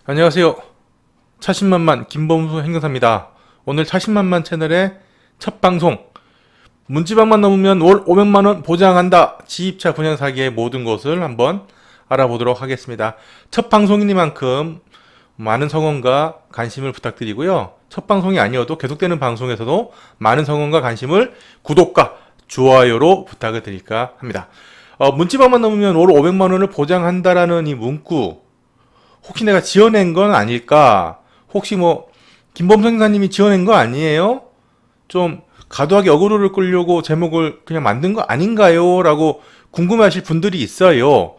안녕하세요. 차신만만 김범수 행정사입니다. 오늘 차신만만 채널의 첫 방송, 문지방만 넘으면 월 500만원 보장한다. 지입차 분양 사기의 모든 것을 한번 알아보도록 하겠습니다. 첫 방송이니만큼 많은 성원과 관심을 부탁드리고요. 첫 방송이 아니어도 계속되는 방송에서도 많은 성원과 관심을 구독과 좋아요로 부탁을 드릴까 합니다. 문지방만 넘으면 월 500만원을 보장한다라는 이 문구, 혹시 내가 지어낸 건 아닐까? 혹시 김범수 행사님이 지어낸 거 아니에요? 좀 과도하게 어그로를 끌려고 제목을 그냥 만든 거 아닌가요? 라고 궁금해하실 분들이 있어요.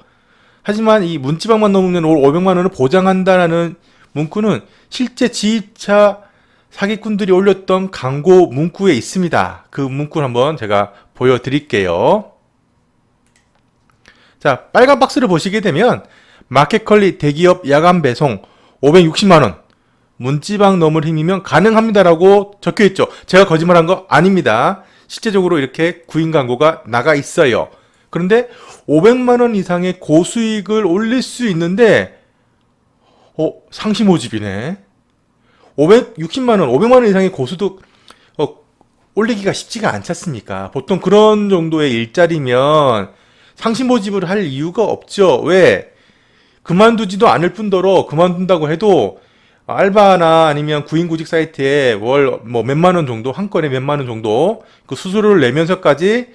하지만 이 문지방만 넘으면 올 500만원을 보장한다라는 문구는 실제 지입차 사기꾼들이 올렸던 광고 문구에 있습니다. 그 문구를 한번 제가 보여드릴게요. 자, 빨간 박스를 보시게 되면 마켓컬리 대기업 야간 배송 560만원 문지방 넘을 힘이면 가능합니다라고 적혀있죠. 제가 거짓말한 거 아닙니다. 실제적으로 이렇게 구인 광고가 나가 있어요. 그런데 500만원 이상의 고수익을 올릴 수 있는데 상시 모집이네. 560만원 500만원 이상의 고수도 올리기가 쉽지가 않지 않습니까? 보통 그런 정도의 일자리면 상시 모집을 할 이유가 없죠. 왜? 그만두지도 않을 뿐더러 그만둔다고 해도 알바나 아니면 구인구직 사이트에 월 몇만원 정도, 한 건에 몇만원 정도 그 수수료를 내면서까지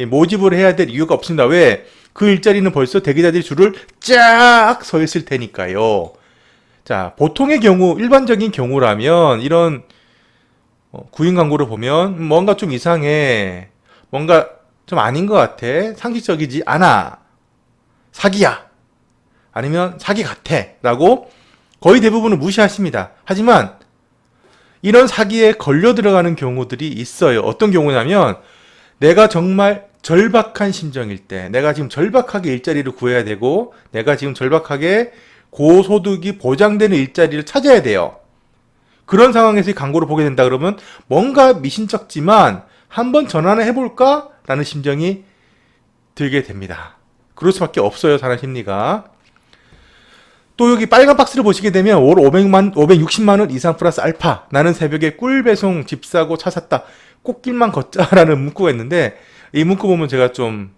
모집을 해야 될 이유가 없습니다. 왜? 그 일자리는 벌써 대기자들이 줄을 쫙 서 있을 테니까요. 자, 보통의 경우, 일반적인 경우라면 이런 구인 광고를 보면 뭔가 좀 이상해, 뭔가 좀 아닌 것 같아, 상식적이지 않아, 사기야, 아니면 사기 같아 라고 거의 대부분은 무시하십니다. 하지만 이런 사기에 걸려 들어가는 경우들이 있어요. 어떤 경우냐면 내가 정말 절박한 심정일 때, 내가 지금 절박하게 일자리를 구해야 되고 내가 지금 절박하게 고소득이 보장되는 일자리를 찾아야 돼요. 그런 상황에서 이 광고를 보게 된다 그러면 뭔가 미신쩍지만 한번 전화나 해볼까? 라는 심정이 들게 됩니다. 그럴 수밖에 없어요. 사람 심리가. 또 여기 빨간 박스를 보시게 되면 월 560만원 이상 플러스 알파, 나는 새벽에 꿀배송 집 사고 차 샀다, 꽃길만 걷자라는 문구가 있는데, 이 문구 보면 제가 좀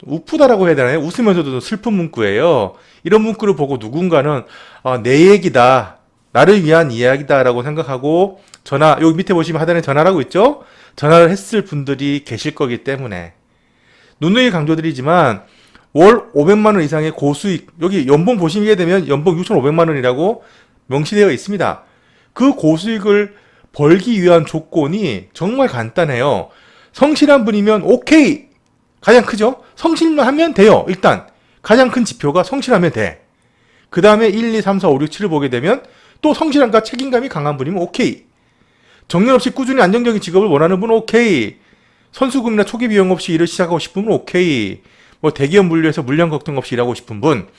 우프다라고 해야 되나요? 웃으면서도 슬픈 문구예요. 이런 문구를 보고 누군가는 내 얘기다, 나를 위한 이야기다 라고 생각하고 여기 밑에 보시면 하단에 전화라고 있죠? 전화를 했을 분들이 계실 거기 때문에 누누이 강조드리지만 월 500만원 이상의 고수익, 여기 연봉 보시게 되면 연봉 6,500만원이라고 명시되어 있습니다. 그 고수익을 벌기 위한 조건이 정말 간단해요. 성실한 분이면 오케이! 가장 크죠? 성실만 하면 돼요. 일단 가장 큰 지표가 성실하면 돼. 그 다음에 1, 2, 3, 4, 5, 6, 7을 보게 되면 또 성실함과 책임감이 강한 분이면 오케이. 정년 없이 꾸준히 안정적인 직업을 원하는 분은 오케이. 선수금이나 초기 비용 없이 일을 시작하고 싶으면 오케이. 대기업 물류에서 물량 걱정 없이 일하고 싶은 분,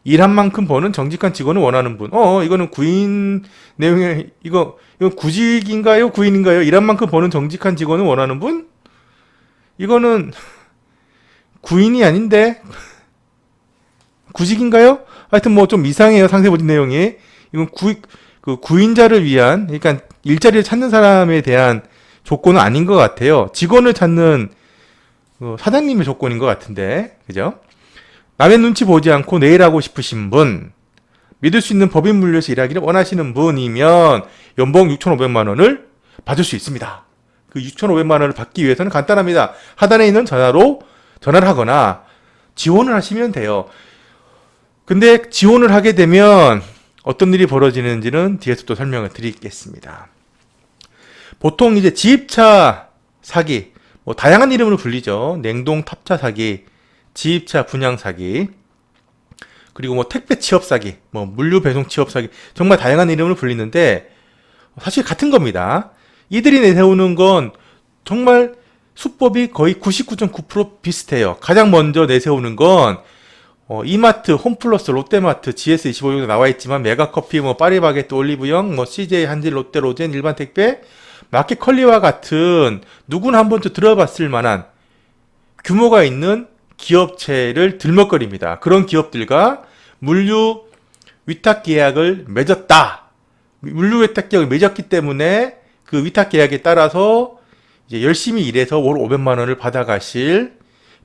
일한 만큼 버는 정직한 직원을 원하는 분. 이거는 구인 내용에, 이거 구직인가요? 구인인가요? 일한 만큼 버는 정직한 직원을 원하는 분? 이거는 구인이 아닌데 구직인가요? 하여튼 좀 이상해요. 상세 모집 내용이. 이건 구인자를 위한, 그러니까 일자리를 찾는 사람에 대한 조건은 아닌 것 같아요. 직원을 찾는 사장님의 조건인 것 같은데, 그죠? 남의 눈치 보지 않고 내일 하고 싶으신 분, 믿을 수 있는 법인 물류에서 일하기를 원하시는 분이면 연봉 6,500만원을 받을 수 있습니다. 그 6,500만원을 받기 위해서는 간단합니다. 하단에 있는 전화를 하거나 지원을 하시면 돼요. 근데 지원을 하게 되면 어떤 일이 벌어지는지는 뒤에서 또 설명을 드리겠습니다. 보통 이제 지입차 사기, 다양한 이름으로 불리죠. 냉동 탑차 사기, 지입차 분양 사기, 그리고 택배 취업 사기, 물류 배송 취업 사기, 정말 다양한 이름으로 불리는데 사실 같은 겁니다. 이들이 내세우는 건 정말 수법이 거의 99.9% 비슷해요. 가장 먼저 내세우는 건 이마트, 홈플러스, 롯데마트, GS25 정도 나와 있지만 메가커피, 파리바게뜨, 올리브영, CJ, 한질, 롯데, 로젠, 일반 택배, 마켓컬리와 같은 누구나 한 번쯤 들어봤을 만한 규모가 있는 기업체를 들먹거립니다. 그런 기업들과 물류 위탁 계약을 맺었다. 물류 위탁 계약을 맺었기 때문에 그 위탁 계약에 따라서 이제 열심히 일해서 월 500만 원을 받아가실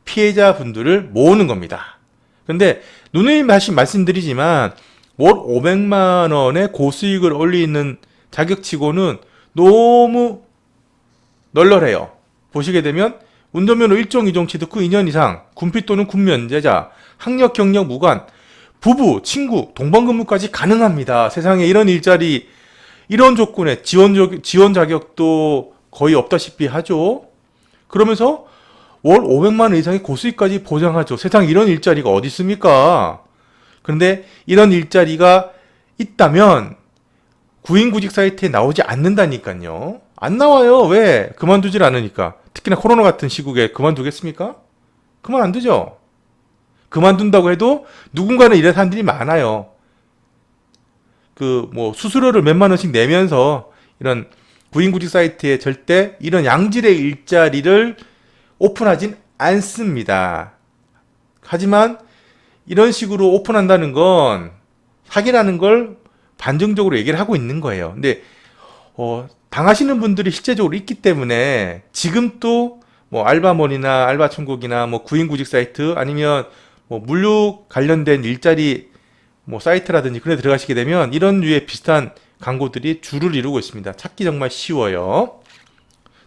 피해자분들을 모으는 겁니다. 근데 누누이 다시 말씀드리지만 월 500만 원의 고수익을 올리는 자격치고는 너무 널널해요. 보시게 되면 운전면허 1종, 2종 취득 후 2년 이상, 군필 또는 군면제자, 학력, 경력 무관, 부부, 친구, 동반근무까지 가능합니다. 세상에 이런 일자리, 이런 조건에 지원 자격도 거의 없다시피 하죠. 그러면서 월 500만 원 이상의 고수익까지 보장하죠. 세상에 이런 일자리가 어디 있습니까? 그런데 이런 일자리가 있다면 구인구직 사이트에 나오지 않는다니까요. 안 나와요. 왜? 그만두질 않으니까. 특히나 코로나 같은 시국에 그만두겠습니까? 그만 안 두죠. 그만둔다고 해도 누군가는 이런 사람들이 많아요. 수수료를 몇만 원씩 내면서 이런 구인구직 사이트에 절대 이런 양질의 일자리를 오픈하진 않습니다. 하지만 이런 식으로 오픈한다는 건 사기라는 걸 반증적으로 얘기를 하고 있는 거예요. 근데 당하시는 분들이 실제적으로 있기 때문에 지금 또 알바몬이나 알바천국이나 구인구직 사이트 아니면 물류 관련된 일자리 사이트라든지 그런 데 들어가시게 되면 이런 류의 비슷한 광고들이 줄을 이루고 있습니다. 찾기 정말 쉬워요.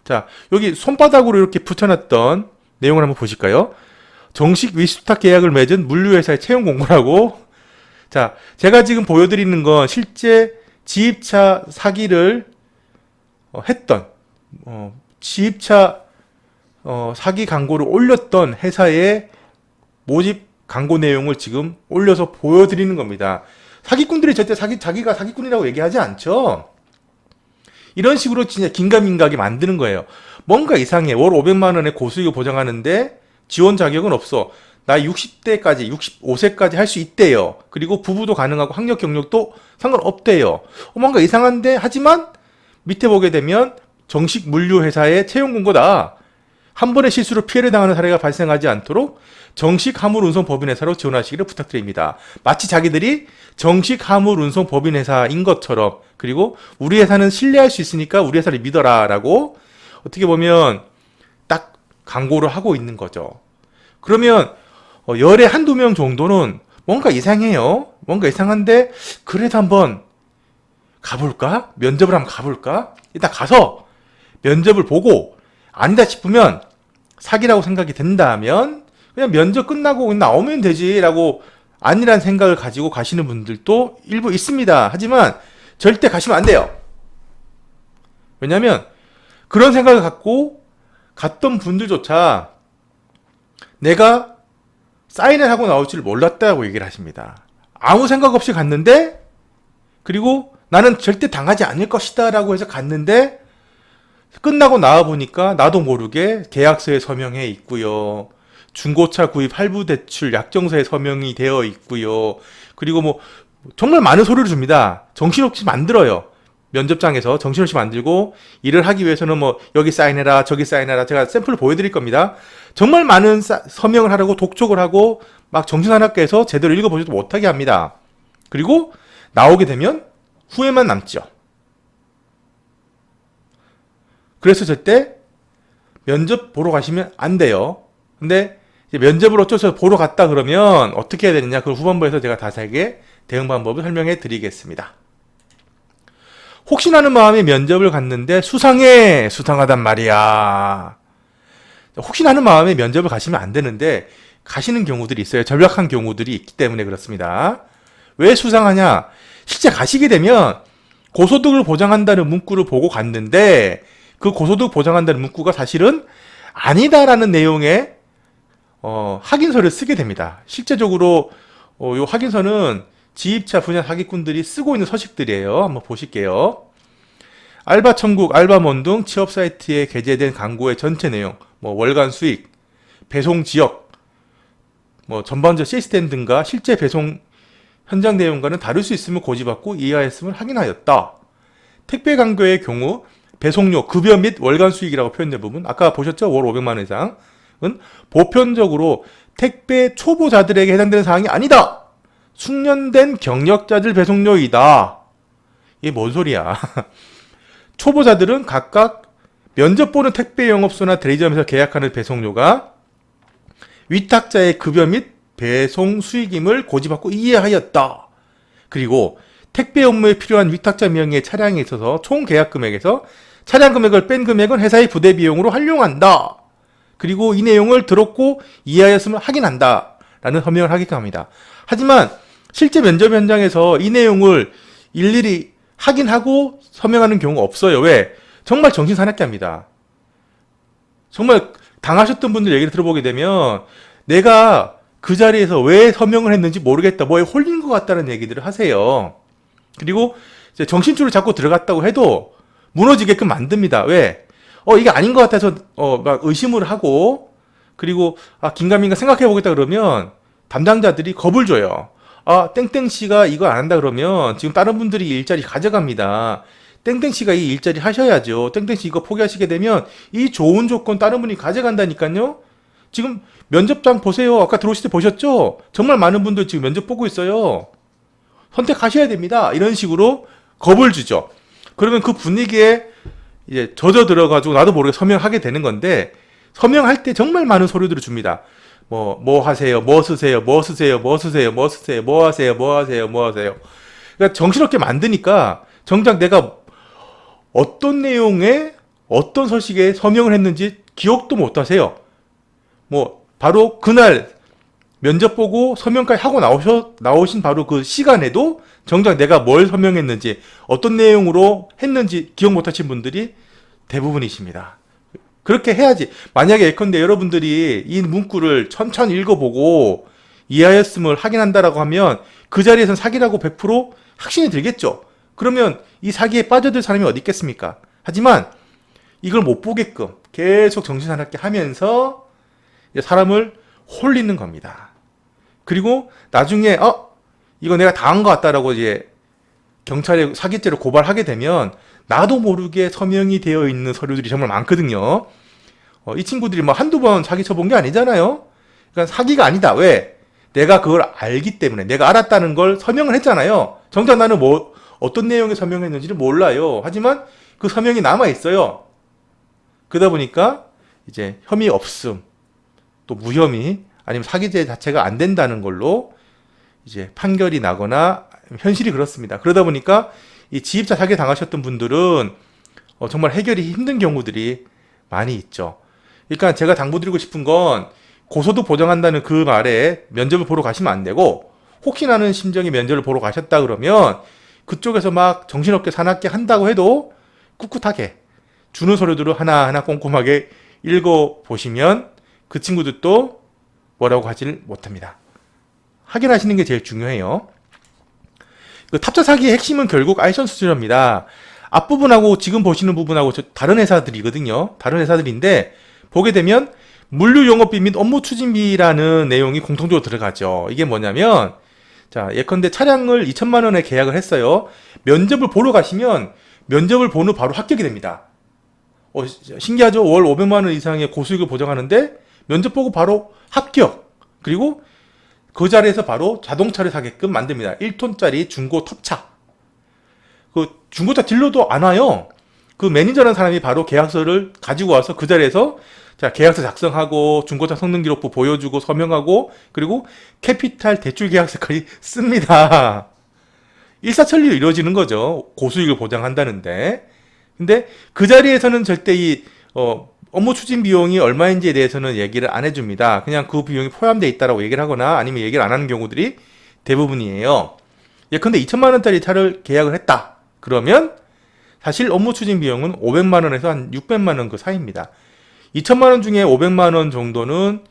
자, 여기 손바닥으로 이렇게 붙여놨던 내용을 한번 보실까요? 정식 위탁 계약을 맺은 물류회사의 채용 공고라고. 자, 제가 지금 보여드리는 건 실제 지입차 사기를 했던 지입차 사기 광고를 올렸던 회사의 모집 광고 내용을 지금 올려서 보여드리는 겁니다. 사기꾼들이 절대 자기가 사기꾼이라고 얘기하지 않죠. 이런 식으로 진짜 긴가민가하게 만드는 거예요. 뭔가 이상해. 월 500만 원의 고수익을 보장하는데 지원 자격은 없어. 나 60대까지, 65세까지 할 수 있대요. 그리고 부부도 가능하고 학력 경력도 상관없대요. 뭔가 이상한데 하지만 밑에 보게 되면 정식 물류회사의 채용 공고다. 한 번의 실수로 피해를 당하는 사례가 발생하지 않도록 정식 화물운송법인회사로 지원하시기를 부탁드립니다. 마치 자기들이 정식 화물운송법인회사인 것처럼, 그리고 우리 회사는 신뢰할 수 있으니까 우리 회사를 믿어라 라고 어떻게 보면 딱 광고를 하고 있는 거죠. 그러면 열에 한두 명 정도는 뭔가 이상해요. 뭔가 이상한데 그래도 한번 가볼까? 면접을 한번 가볼까? 일단 가서 면접을 보고 아니다 싶으면 사기라고 생각이 된다면 그냥 면접 끝나고 나오면 되지 라고 아니란 생각을 가지고 가시는 분들도 일부 있습니다. 하지만 절대 가시면 안 돼요. 왜냐면 그런 생각을 갖고 갔던 분들조차 내가 사인을 하고 나올 줄 몰랐다고 얘기를 하십니다. 아무 생각 없이 갔는데, 그리고 나는 절대 당하지 않을 것이다 라고 해서 갔는데 끝나고 나와보니까 나도 모르게 계약서에 서명해 있고요. 중고차 구입 할부 대출 약정서에 서명이 되어 있고요. 그리고 정말 많은 서류를 줍니다. 정신없이 만들어요. 면접장에서 정신없이 만들고 일을 하기 위해서는 여기 사인해라 저기 사인해라. 제가 샘플을 보여드릴 겁니다. 정말 많은 서명을 하라고 독촉을 하고 막 정신 하나 깨서 제대로 읽어보지도 못하게 합니다. 그리고 나오게 되면 후회만 남죠. 그래서 절대 면접 보러 가시면 안 돼요. 근데 이제 면접을 어쩌서 보러 갔다 그러면 어떻게 해야 되느냐, 그 후반부에서 제가 자세하게 대응 방법을 설명해 드리겠습니다. 혹시나 하는 마음에 면접을 갔는데 수상하단 말이야. 혹시나 하는 마음에 면접을 가시면 안 되는데 가시는 경우들이 있어요. 절박한 경우들이 있기 때문에 그렇습니다. 왜 수상하냐? 실제 가시게 되면 고소득을 보장한다는 문구를 보고 갔는데 그 고소득 보장한다는 문구가 사실은 아니다라는 내용의 확인서를 쓰게 됩니다. 실제적으로 이 확인서는 지입차 분야 사기꾼들이 쓰고 있는 서식들이에요. 한번 보실게요. 알바천국, 알바몬 등 취업 사이트에 게재된 광고의 전체 내용, 월간 수익, 배송 지역, 전반적 시스템 등과 실제 배송 현장 내용과는 다를 수 있음을 고지받고 이해하였음을 확인하였다. 택배 광고의 경우 배송료, 급여 및 월간 수익이라고 표현된 부분, 아까 보셨죠? 월 500만 원 이상은 보편적으로 택배 초보자들에게 해당되는 사항이 아니다. 숙련된 경력자들 배송료이다. 이게 뭔 소리야. 초보자들은 각각 면접 보는 택배 영업소나 대리점에서 계약하는 배송료가 위탁자의 급여 및 배송 수익임을 고지받고 이해하였다. 그리고 택배 업무에 필요한 위탁자 명의의 차량에 있어서 총 계약 금액에서 차량 금액을 뺀 금액은 회사의 부대 비용으로 활용한다. 그리고 이 내용을 들었고 이해하였음을 확인한다. 라는 서명을 하게끔 합니다. 하지만 실제 면접 현장에서 이 내용을 일일이 확인하고 서명하는 경우가 없어요. 왜? 정말 정신 사납게 합니다. 정말 당하셨던 분들 얘기를 들어보게 되면 내가 그 자리에서 왜 서명을 했는지 모르겠다. 뭐에 홀린 것 같다는 얘기들을 하세요. 그리고 이제 정신줄을 잡고 들어갔다고 해도 무너지게끔 만듭니다. 왜? 이게 아닌 것 같아서 막 의심을 하고 그리고 긴가민가 생각해 보겠다 그러면 담당자들이 겁을 줘요. 땡땡씨가 이거 안 한다 그러면 지금 다른 분들이 일자리 가져갑니다. 땡땡씨가 이 일자리 하셔야죠. 땡땡씨 이거 포기하시게 되면 이 좋은 조건 다른 분이 가져간다니까요. 지금 면접장 보세요. 아까 들어오실 때 보셨죠? 정말 많은 분들 지금 면접 보고 있어요. 선택하셔야 됩니다. 이런 식으로 겁을 주죠. 그러면 그 분위기에 이제 젖어 들어가지고 나도 모르게 서명하게 되는 건데 서명할 때 정말 많은 서류들을 줍니다. 뭐 하세요? 뭐 쓰세요? 뭐 쓰세요? 뭐 쓰세요? 뭐 쓰세요? 뭐 하세요? 뭐 하세요? 뭐 하세요? 그러니까 정신없게 만드니까 정작 내가 어떤 내용에 어떤 서식에 서명을 했는지 기억도 못 하세요. 바로 그날 면접 보고 서명까지 하고 나오신 바로 그 시간에도 정작 내가 뭘 서명했는지 어떤 내용으로 했는지 기억 못 하신 분들이 대부분이십니다. 그렇게 해야지. 만약에 예컨대 여러분들이 이 문구를 천천히 읽어보고 이해하였음을 확인한다라고 하면 그 자리에선 사기라고 100% 확신이 들겠죠. 그러면 이 사기에 빠져들 사람이 어디 있겠습니까? 하지만 이걸 못 보게끔 계속 정신사납게 하면서 사람을 홀리는 겁니다. 그리고 나중에 이거 내가 당한 것 같다라고 이제 경찰에 사기죄로 고발하게 되면 나도 모르게 서명이 되어 있는 서류들이 정말 많거든요. 이 친구들이 한두 번 사기 쳐본 게 아니잖아요. 그러니까 사기가 아니다. 왜? 내가 그걸 알기 때문에 내가 알았다는 걸 서명을 했잖아요. 정작 나는 어떤 내용에 서명했는지를 몰라요. 하지만 그 서명이 남아 있어요. 그러다 보니까 이제 혐의 없음, 또 무혐의, 아니면 사기죄 자체가 안 된다는 걸로 이제 판결이 나거나 현실이 그렇습니다. 그러다 보니까 이 지입차 사기 당하셨던 분들은 정말 해결이 힘든 경우들이 많이 있죠. 그러니까 제가 당부드리고 싶은 건 고소득 보장한다는 그 말에 면접을 보러 가시면 안 되고 혹시나는 심정의 면접을 보러 가셨다 그러면 그쪽에서 막 정신없게 사납게 한다고 해도 꿋꿋하게 주는 서류들을 하나하나 꼼꼼하게 읽어보시면 그 친구들도 뭐라고 하질 못합니다. 확인하시는 게 제일 중요해요. 그 탑차 사기의 핵심은 결국 알선 수수료입니다. 앞부분하고 지금 보시는 부분하고 다른 회사들이거든요. 다른 회사들인데 보게 되면 물류 영업비 및 업무 추진비라는 내용이 공통적으로 들어가죠. 이게 뭐냐면 자, 예컨대 차량을 2천만 원에 계약을 했어요. 면접을 보러 가시면 면접을 본 후 바로 합격이 됩니다. 신기하죠? 월 500만 원 이상의 고수익을 보장하는데 면접 보고 바로 합격. 그리고 그 자리에서 바로 자동차를 사게끔 만듭니다. 1톤짜리 중고 톱차. 그 중고차 딜러도 안 와요. 그 매니저라는 사람이 바로 계약서를 가지고 와서 그 자리에서 자, 계약서 작성하고 중고차 성능 기록부 보여주고 서명하고 그리고 캐피탈 대출 계약서까지 씁니다. 일사천리로 이루어지는 거죠. 고수익을 보장한다는데. 근데 그 자리에서는 절대 이 업무 추진 비용이 얼마인지에 대해서는 얘기를 안 해줍니다. 그냥 그 비용이 포함되어 있다라고 얘기를 하거나 아니면 얘기를 안 하는 경우들이 대부분이에요. 예컨대 2천만 원짜리 차를 계약을 했다. 그러면 사실 업무 추진 비용은 500만 원에서 한 600만 원 그 사이입니다. 2천만 원 중에 500만 원 정도는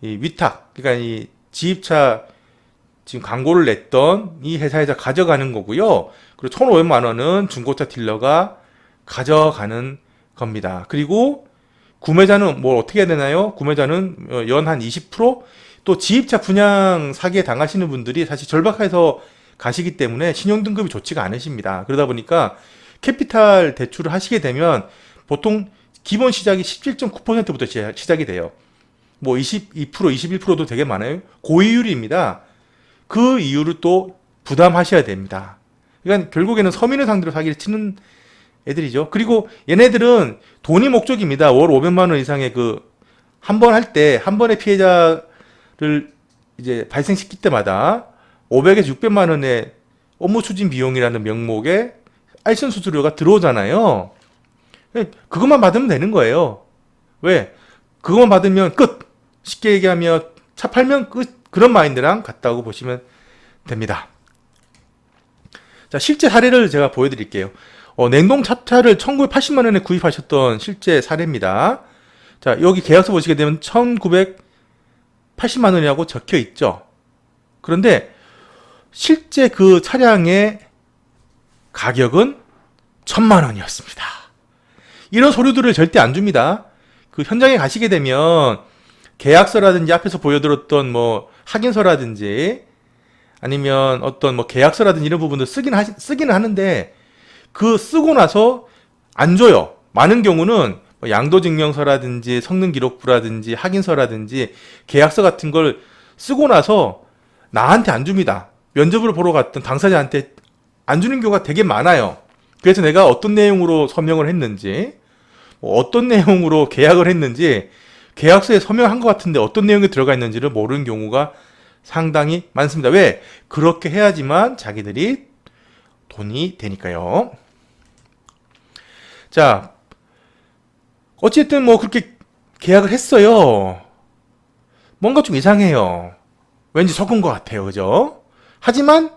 이 위탁, 그러니까 이 지입차 지금 광고를 냈던 이 회사에서 가져가는 거고요. 그리고 1,500만 원은 중고차 딜러가 가져가는 겁니다. 그리고 구매자는 뭘 어떻게 해야 되나요? 구매자는 연 한 20%? 또 지입차 분양 사기에 당하시는 분들이 사실 절박해서 가시기 때문에 신용등급이 좋지가 않으십니다. 그러다 보니까 캐피탈 대출을 하시게 되면 보통 기본 시작이 17.9%부터 시작이 돼요. 뭐 22%, 21%도 되게 많아요. 고이율입니다. 그 이유를 또 부담하셔야 됩니다. 그러니까 결국에는 서민을 상대로 사기를 치는 애들이죠. 그리고 얘네들은 돈이 목적입니다. 월 500만 원 이상의 한 번 할 때, 한 번의 피해자를 이제 발생시킬 때마다 500에서 600만 원의 업무 추진 비용이라는 명목의 알선 수수료가 들어오잖아요. 그것만 받으면 되는 거예요. 왜? 그것만 받으면 끝! 쉽게 얘기하면 차 팔면 끝! 그런 마인드랑 같다고 보시면 됩니다. 자, 실제 사례를 제가 보여드릴게요. 냉동 차차를 1980만 원에 구입하셨던 실제 사례입니다. 자, 여기 계약서 보시게 되면 1980만 원이라고 적혀 있죠. 그런데 실제 그 차량의 가격은 1000만 원이었습니다. 이런 서류들을 절대 안 줍니다. 그 현장에 가시게 되면 계약서라든지 앞에서 보여드렸던 뭐 확인서라든지 아니면 어떤 뭐 계약서라든지 이런 부분도 쓰기는 하는데 그 쓰고 나서 안 줘요. 많은 경우는 뭐 양도증명서라든지 성능기록부라든지 확인서라든지 계약서 같은 걸 쓰고 나서 나한테 안 줍니다. 면접을 보러 갔던 당사자한테 안 주는 경우가 되게 많아요. 그래서 내가 어떤 내용으로 서명을 했는지, 어떤 내용으로 계약을 했는지, 계약서에 서명한 것 같은데 어떤 내용이 들어가 있는지를 모르는 경우가 상당히 많습니다. 왜? 그렇게 해야지만 자기들이 돈이 되니까요. 자, 어쨌든 뭐 그렇게 계약을 했어요. 뭔가 좀 이상해요. 왠지 속은 것 같아요. 그죠? 하지만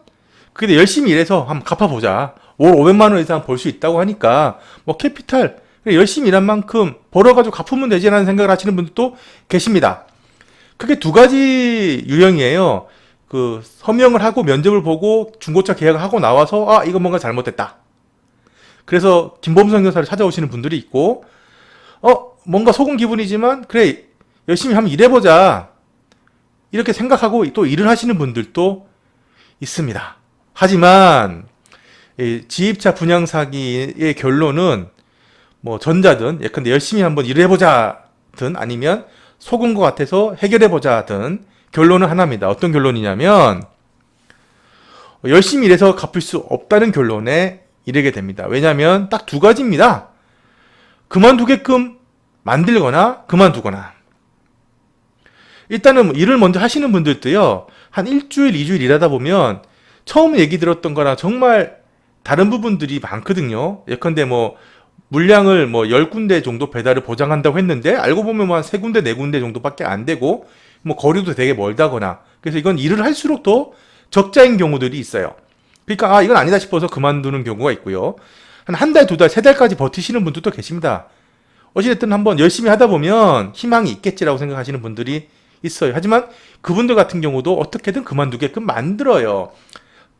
그게 열심히 일해서 한번 갚아보자. 월 500만 원 이상 벌 수 있다고 하니까 뭐 캐피탈 열심히 일한 만큼 벌어가지고 갚으면 되지라는 생각을 하시는 분들도 계십니다. 크게 두 가지 유형이에요. 그 서명을 하고 면접을 보고 중고차 계약을 하고 나와서 아 이거 뭔가 잘못됐다. 그래서 김범성 여사를 찾아오시는 분들이 있고 뭔가 속은 기분이지만 그래 열심히 한번 일해보자 이렇게 생각하고 또 일을 하시는 분들도 있습니다. 하지만 지입차 분양 사기의 결론은 뭐 전자든 예컨대 열심히 한번 일을 해보자든 아니면 속은 것 같아서 해결해보자든 결론은 하나입니다. 어떤 결론이냐면 열심히 일해서 갚을 수 없다는 결론에 이르게 됩니다. 왜냐하면 딱 두 가지입니다. 그만두게끔 만들거나 그만두거나. 일단은 일을 먼저 하시는 분들도요. 한 일주일, 2주일 일하다 보면 처음 얘기 들었던 거랑 정말 다른 부분들이 많거든요. 예컨대 뭐 물량을 뭐 10군데 정도 배달을 보장한다고 했는데 알고 보면 뭐 한 3군데, 4군데 정도밖에 안 되고 뭐 거리도 되게 멀다거나 그래서 이건 일을 할수록 더 적자인 경우들이 있어요. 그러니까 아 이건 아니다 싶어서 그만두는 경우가 있고요. 한 달, 2달, 3달까지 버티시는 분들도 계십니다. 어찌됐든 한번 열심히 하다 보면 희망이 있겠지라고 생각하시는 분들이 있어요. 하지만 그분들 같은 경우도 어떻게든 그만두게끔 만들어요.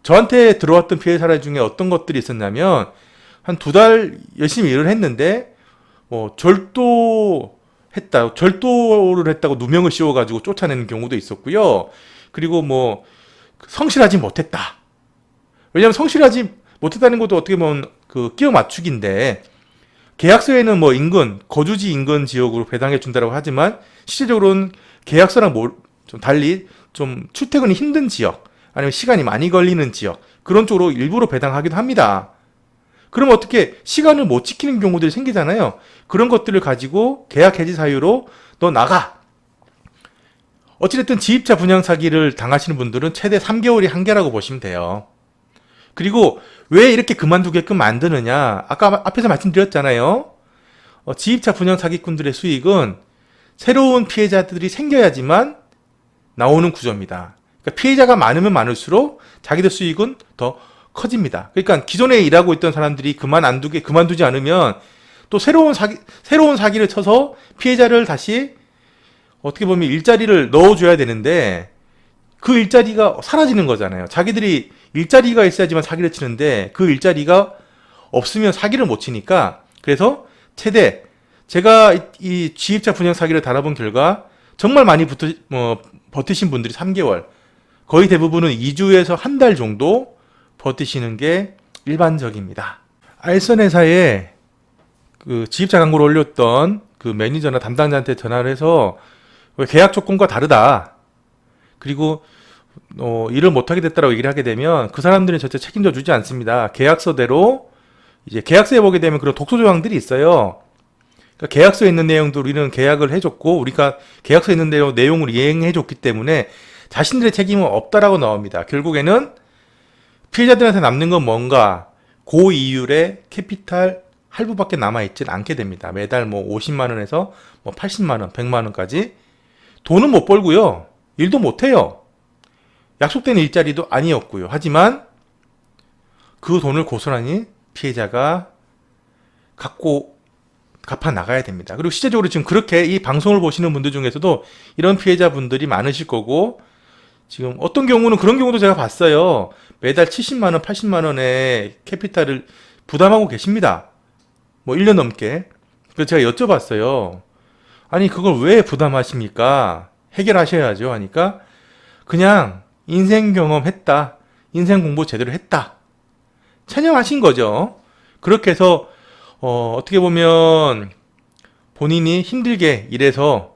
저한테 들어왔던 피해 사례 중에 어떤 것들이 있었냐면 한 2달 열심히 일을 했는데 절도를 했다고 누명을 씌워가지고 쫓아내는 경우도 있었고요. 그리고 뭐 성실하지 못했다. 왜냐하면 성실하지 못했다는 것도 어떻게 보면 그 끼워 맞추기인데 계약서에는 뭐 거주지 인근 지역으로 배당해 준다고 하지만 실질적으로는 계약서랑 좀 달리 좀 출퇴근이 힘든 지역 아니면 시간이 많이 걸리는 지역 그런 쪽으로 일부러 배당하기도 합니다. 그러면 어떻게 시간을 못 지키는 경우들이 생기잖아요. 그런 것들을 가지고 계약 해지 사유로 너 나가. 어찌됐든 지입차 분양 사기를 당하시는 분들은 최대 3개월이 한계라고 보시면 돼요. 그리고 왜 이렇게 그만두게끔 만드느냐. 아까 앞에서 말씀드렸잖아요. 지입차 분양 사기꾼들의 수익은 새로운 피해자들이 생겨야지만 나오는 구조입니다. 그러니까 피해자가 많으면 많을수록 자기들 수익은 더 커집니다. 그러니까 기존에 일하고 있던 사람들이 그만두지 않으면 또 새로운 사기를 쳐서 피해자를 다시 어떻게 보면 일자리를 넣어줘야 되는데 그 일자리가 사라지는 거잖아요. 자기들이 일자리가 있어야지만 사기를 치는데 그 일자리가 없으면 사기를 못 치니까 그래서 최대 제가 이 지입차 분양 사기를 달아본 결과 정말 많이 버티신 분들이 3개월 거의 대부분은 2주에서 한 달 정도 버티시는 게 일반적입니다. 알선 회사에 그 지입차 광고를 올렸던 그 매니저나 담당자한테 전화를 해서 계약 조건과 다르다. 그리고 일을 못하게 됐다라고 얘기를 하게 되면 그 사람들은 절대 책임져 주지 않습니다. 계약서대로 이제 계약서에 보게 되면 그런 독소 조항들이 있어요. 그러니까 계약서에 있는 내용도 우리는 계약을 해줬고 우리가 계약서에 있는 내용을 이행해줬기 때문에 자신들의 책임은 없다라고 나옵니다. 결국에는 피해자들한테 남는 건 뭔가 고이율의 캐피탈 할부밖에 남아있진 않게 됩니다. 매달 뭐 50만원에서 뭐 80만원, 100만원까지 돈은 못 벌고요. 일도 못해요. 약속된 일자리도 아니었고요. 하지만 그 돈을 고스란히 피해자가 갖고 갚아 나가야 됩니다. 그리고 실제적으로 지금 그렇게 이 방송을 보시는 분들 중에서도 이런 피해자분들이 많으실 거고 지금 어떤 경우는 그런 경우도 제가 봤어요. 매달 70만원, 80만원의 캐피탈을 부담하고 계십니다. 뭐 1년 넘게. 그래서 제가 여쭤봤어요. 아니 그걸 왜 부담하십니까? 해결하셔야죠 하니까 그냥 인생 경험했다. 인생 공부 제대로 했다. 찬양하신 거죠. 그렇게 해서 어떻게 보면 본인이 힘들게 일해서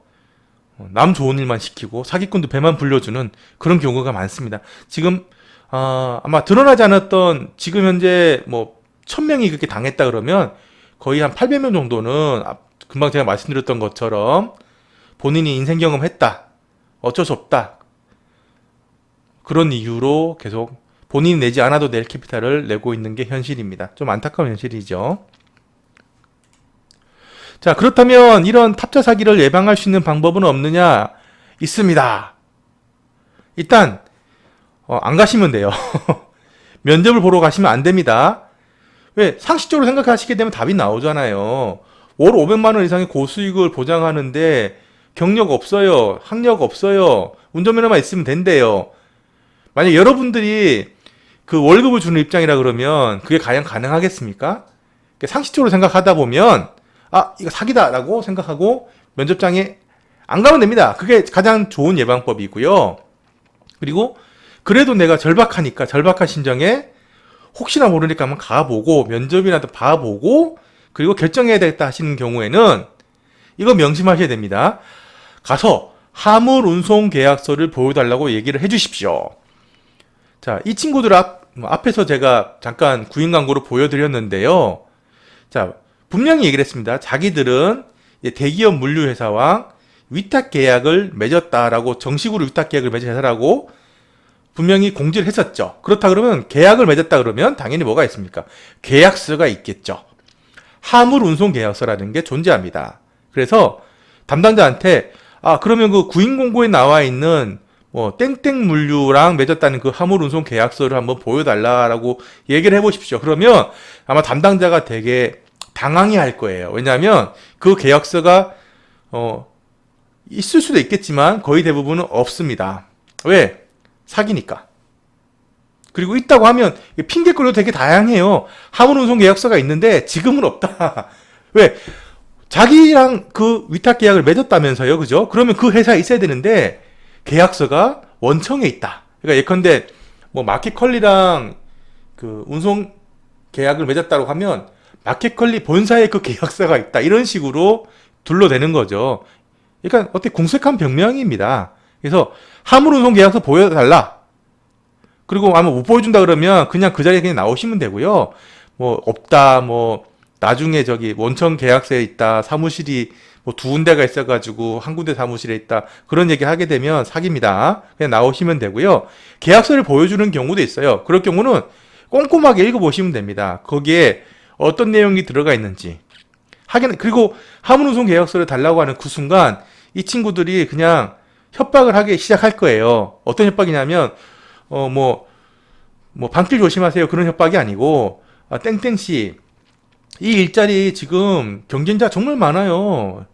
남 좋은 일만 시키고 사기꾼도 배만 불려주는 그런 경우가 많습니다. 지금 아마 드러나지 않았던 지금 현재 뭐 1000명이 그렇게 당했다 그러면 거의 한 800명 정도는 금방 제가 말씀드렸던 것처럼 본인이 인생 경험했다. 어쩔 수 없다. 그런 이유로 계속 본인이 내지 않아도 낼 캐피탈을 내고 있는 게 현실입니다. 좀 안타까운 현실이죠. 자, 그렇다면 이런 탑자 사기를 예방할 수 있는 방법은 없느냐? 있습니다. 일단 안 가시면 돼요. 면접을 보러 가시면 안 됩니다. 왜? 상식적으로 생각하시게 되면 답이 나오잖아요. 월 500만 원 이상의 고수익을 보장하는데 경력 없어요. 학력 없어요. 운전면허만 있으면 된대요. 만약 여러분들이 그 월급을 주는 입장이라 그러면 그게 과연 가능하겠습니까? 상식적으로 생각하다 보면 이거 사기다라고 생각하고 면접장에 안 가면 됩니다. 그게 가장 좋은 예방법이고요. 그리고 그래도 내가 절박하니까 절박한 심정에 혹시나 모르니까 한번 가보고 면접이라도 봐보고 그리고 결정해야 되겠다 하시는 경우에는 이거 명심하셔야 됩니다. 가서 화물 운송 계약서를 보여달라고 얘기를 해주십시오. 자, 이 친구들 앞에서 제가 잠깐 구인 광고로 보여드렸는데요. 자, 분명히 얘기를 했습니다. 자기들은 대기업 물류회사와 위탁 계약을 맺었다라고 정식으로 위탁 계약을 맺은 회사라고 분명히 공지를 했었죠. 그렇다 그러면 계약을 맺었다 그러면 당연히 뭐가 있습니까? 계약서가 있겠죠. 화물 운송 계약서라는 게 존재합니다. 그래서 담당자한테 그러면 그 구인 공고에 나와 있는 뭐 땡땡 물류랑 맺었다는 그 화물 운송 계약서를 한번 보여달라라고 얘기를 해보십시오. 그러면 아마 담당자가 되게 당황해 할 거예요. 왜냐하면 그 계약서가 있을 수도 있겠지만 거의 대부분은 없습니다. 왜? 사기니까. 그리고 있다고 하면 핑계거리도 되게 다양해요. 화물 운송 계약서가 있는데 지금은 없다. 왜? 자기랑 그 위탁 계약을 맺었다면서요. 그죠? 그러면 그 회사에 있어야 되는데 계약서가 원청에 있다. 그러니까 예컨대 뭐 마켓컬리랑 그 운송 계약을 맺었다고 하면 마켓컬리 본사에 그 계약서가 있다. 이런 식으로 둘러대는 거죠. 그러니까 어떻게 궁색한 변명입니다. 그래서 화물 운송 계약서 보여달라. 그리고 아마 못 보여준다 그러면 그냥 그 자리에 그냥 나오시면 되고요. 뭐 없다. 뭐 나중에 저기 원청 계약서에 있다. 사무실이 뭐 두 군데가 있어가지고 한 군데 사무실에 있다. 그런 얘기 하게 되면 사기입니다. 그냥 나오시면 되고요. 계약서를 보여주는 경우도 있어요. 그럴 경우는 꼼꼼하게 읽어보시면 됩니다. 거기에 어떤 내용이 들어가 있는지. 그리고 화물운송 계약서를 달라고 하는 그 순간 이 친구들이 그냥 협박을 하기 시작할 거예요. 어떤 협박이냐면 뭐 방길 조심하세요. 그런 협박이 아니고 땡땡씨 이 일자리 지금 경쟁자 정말 많아요.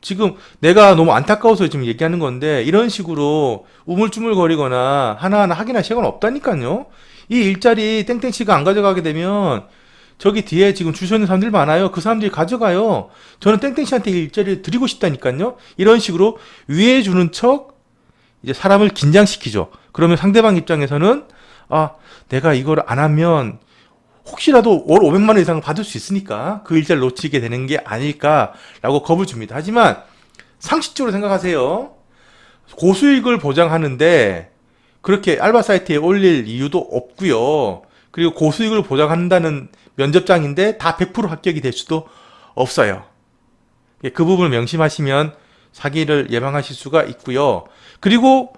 지금 내가 너무 안타까워서 지금 얘기하는 건데 이런 식으로 우물쭈물거리거나 하나하나 확인할 시간 없다니까요. 이 일자리 땡땡씨가 안 가져가게 되면 저기 뒤에 지금 줄 서 있는 사람들 많아요. 그 사람들이 가져가요. 저는 땡땡씨한테 이 일자리를 드리고 싶다니까요. 이런 식으로 위해 주는 척 이제 사람을 긴장시키죠. 그러면 상대방 입장에서는 내가 이걸 안 하면 혹시라도 월 500만 원 이상을 받을 수 있으니까 그 일자를 놓치게 되는 게 아닐까라고 겁을 줍니다. 하지만 상식적으로 생각하세요. 고수익을 보장하는데 그렇게 알바 사이트에 올릴 이유도 없고요. 그리고 고수익을 보장한다는 면접장인데 다 100% 합격이 될 수도 없어요. 그 부분을 명심하시면 사기를 예방하실 수가 있고요. 그리고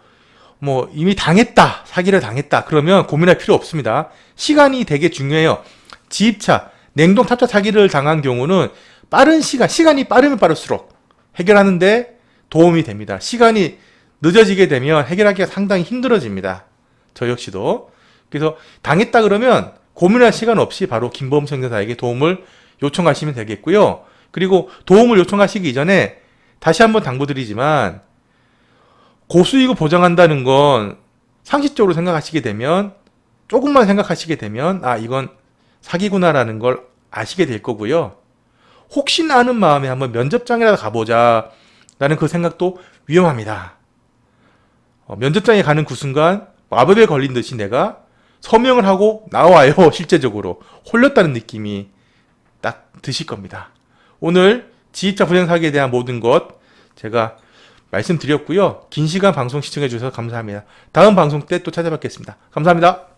뭐 이미 당했다, 사기를 당했다 그러면 고민할 필요 없습니다. 시간이 되게 중요해요. 지입차, 냉동 탑차 사기를 당한 경우는 빠른 시간이 빠르면 빠를수록 해결하는데 도움이 됩니다. 시간이 늦어지게 되면 해결하기가 상당히 힘들어집니다. 저 역시도. 그래서 당했다 그러면 고민할 시간 없이 바로 김보험 상담사에게 도움을 요청하시면 되겠고요. 그리고 도움을 요청하시기 이전에 다시 한번 당부드리지만 고수익을 보장한다는 건 상식적으로 생각하시게 되면 조금만 생각하시게 되면 아 이건 사기구나라는 걸 아시게 될 거고요. 혹시나 하는 마음에 한번 면접장이라도 가보자 라는 그 생각도 위험합니다. 면접장에 가는 그 순간 마법에 걸린 듯이 내가 서명을 하고 나와요. 실제적으로 홀렸다는 느낌이 딱 드실 겁니다. 오늘 지입차 불량 사기에 대한 모든 것 제가 말씀드렸고요. 긴 시간 방송 시청해 주셔서 감사합니다. 다음 방송 때 또 찾아뵙겠습니다. 감사합니다.